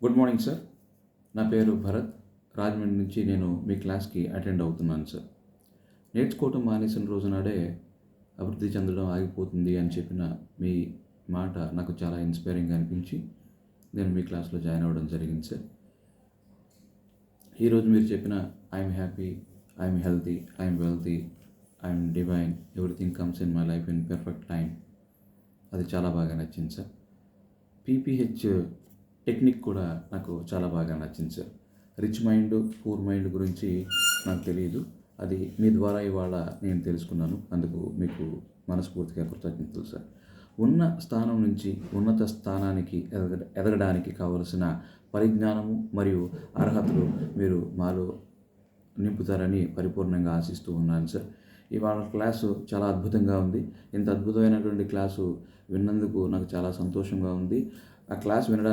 Good morning sir. నా పేరు భరత్. రాజమండ్రి నుంచి నేను మీ క్లాస్కి అటెండ్ అవుతున్నాను సార్. నేర్చుకోవటం మానేసిన రోజు నాడే అభివృద్ధి చెందడం ఆగిపోతుంది అని చెప్పిన మీ మాట నాకు చాలా ఇన్స్పైరింగ్గా అనిపించి నేను మీ క్లాస్లో జాయిన్ అవ్వడం జరిగింది సార్. ఈరోజు మీరు చెప్పిన I'm happy, I'm healthy, I'm wealthy, I'm divine, everything comes in my life in perfect time, అది చాలా బాగా నచ్చింది సార్. పీపీహెచ్ టెక్నిక్ కూడా నాకు చాలా బాగా నచ్చింది sir. Rich mind, poor mind గురించి నాకు తెలియదు. అది మీ ద్వారా ఇవాళ నేను తెలుసుకున్నాను. అందుకు మీకు మనస్ఫూర్తిగా కృతజ్ఞతలు సార్. ఉన్న స్థానం నుంచి ఉన్నత స్థానానికి ఎదగడానికి కావలసిన పరిజ్ఞానము మరియు అర్హతలు మీరు మాలో నింపుతారని పరిపూర్ణంగా ఆశిస్తూ ఉన్నాను సార్. ఇవాళ క్లాసు చాలా అద్భుతంగా ఉంది. ఇంత అద్భుతమైనటువంటి క్లాసు విన్నందుకు నాకు చాలా సంతోషంగా ఉంది. ఆ క్లాస్ వినడానికి